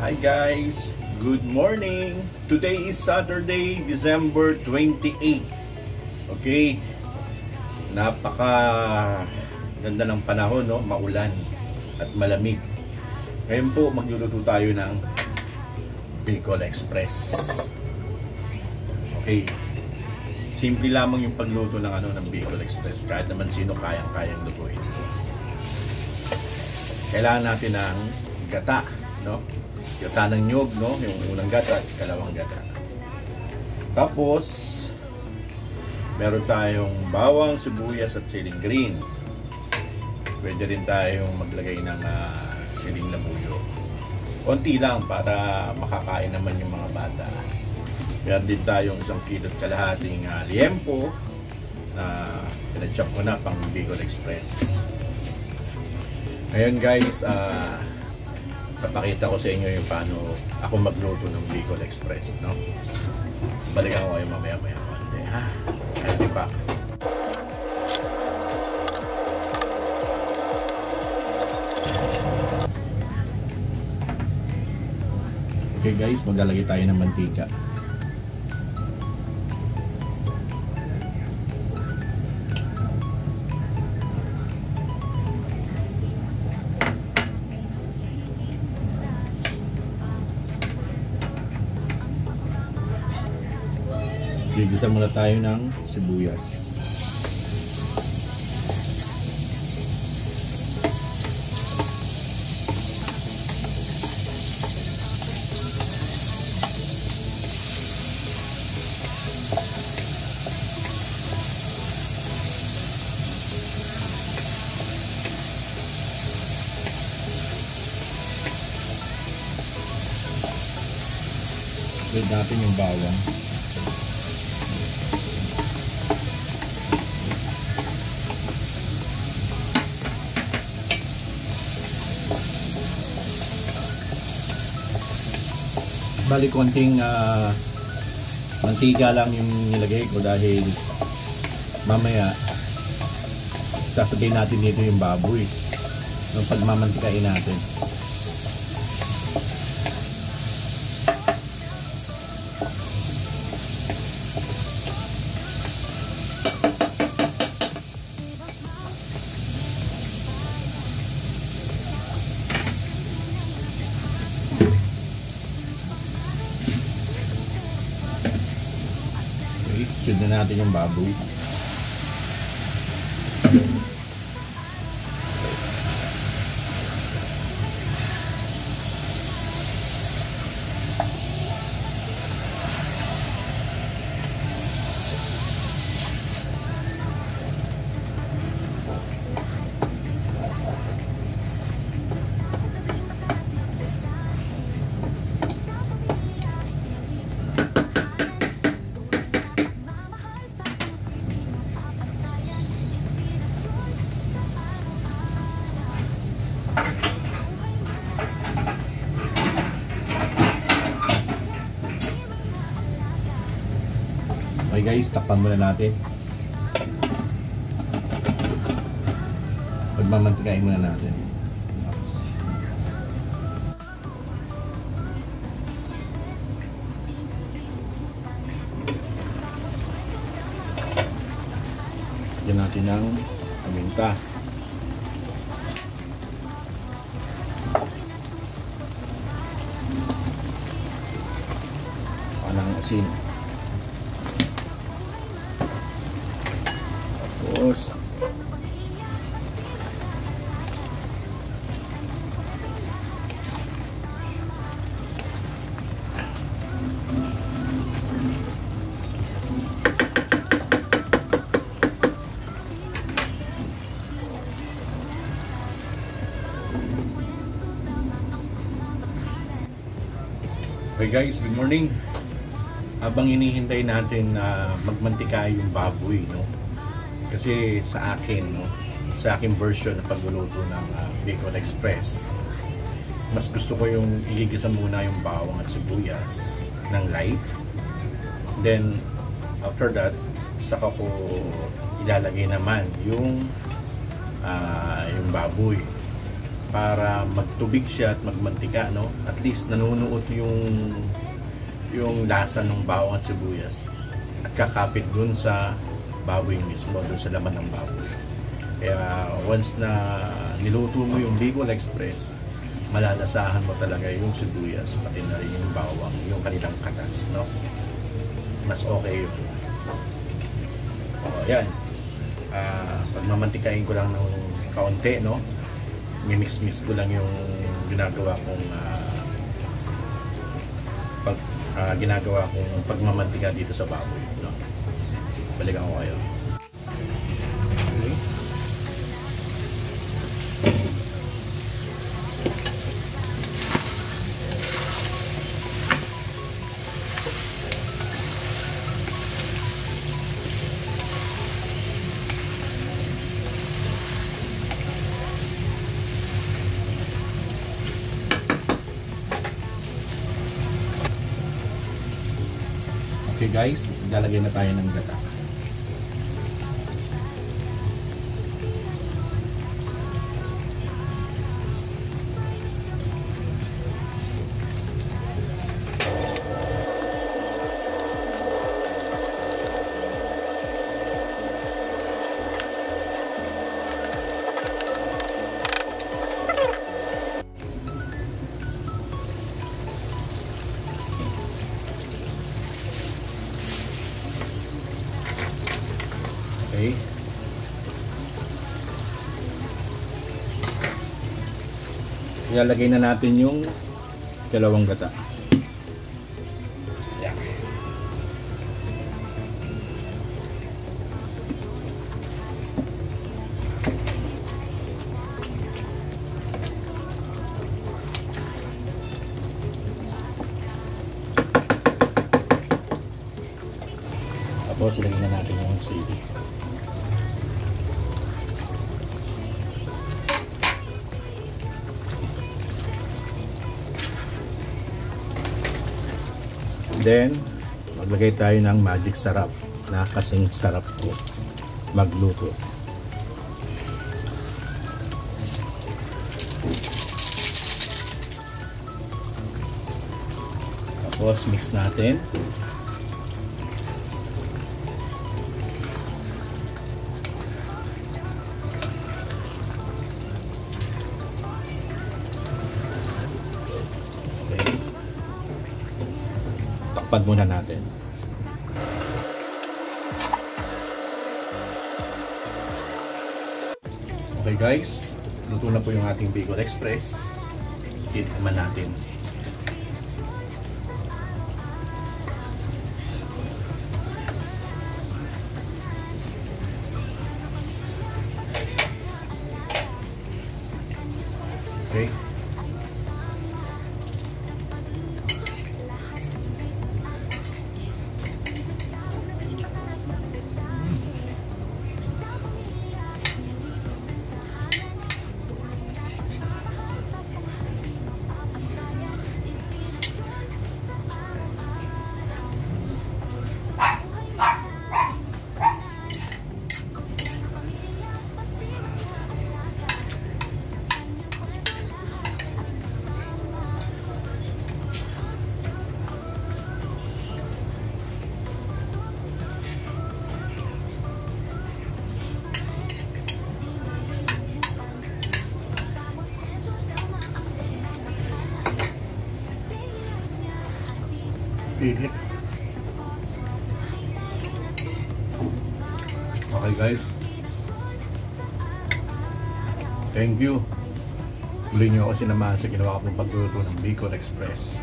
Hi guys! Good morning! Today is Saturday, December 28. Okay, napaka ganda ng panahon, no? Maulan at malamig. Ngayon po magluluto tayo ng Bicol Express. Okay, simple lamang yung pagluto ng Bicol Express. Kahit naman sino kayang lutuin. Kailangan natin ng gata, no? Gata ng nyug, no? Yung unang gata at ikalawang gata. Tapos meron tayong bawang, sibuyas at siling green. Pwede rin tayong maglagay ng siling labuyo. Konti lang para makakain naman yung mga bata. Meron din tayong 1 kilo at kalahating liempo na pinachop ko na pang Bicol Express. Ngayon guys, papakita ko sa inyo yung paano ako magluto ng Bicol Express, no? Balikan ko kayo mamaya konti, ha? I'll be back. Okay guys, maglalagay tayo ng mantika. Gigisa muna tayo ng sibuyas. Add natin yung bawang. Bali konting mantika lang yung nilagay ko dahil mamaya sasabihin natin dito yung baboy nung pagmamantikain natin. Shoot na natin yung baboy. Okay guys, takpan muna natin. Pagmamantikain muna natin. Lagyan natin ng paminta. Panang asin. Tapos okay guys, good morning. Habang hinihintay natin na magmantika yung baboy, no? Kasi sa akin, no, sa aking version ng pagluluto ng Bicol Express, mas gusto ko yung igigisa muna yung bawang at sibuyas ng light. Then after that, saka ko ilalagay naman yung baboy. para magtubig siya at magmantika, no? At least nanunuot yung lasa ng bawang at sibuyas at kakapit dun sa baboy mismo, dun sa laman ng baboy. Kaya once na niluto mo yung Bicol Express, malalasahan mo talaga yung sibuyas, pati na rin yung bawang, yung kanilang katas, no? Mas okay yun. Yan. Pagmamantikain ko lang ng kaunti, no? Mimix-mix ko lang yung ginagawa kong pagmamantika dito sa baboy, no? Balikan ko kayo. Okay. Okay guys, lalagay na tayo ng gata. Okay. Ilalagay na natin yung dalawang gata. Yan. Tapos ilagay na natin yung sili. Then, maglagay tayo ng magic sarap na kasing sarap ko magluto. Tapos, mix natin. Takpan muna natin. Okay guys, luto na po yung ating Bicol Express. Itikman natin. Okay. Okay guys, thank you. Muli nyo ako sinamahan sa ginawa ko ng pagluluto ng Bicol Express.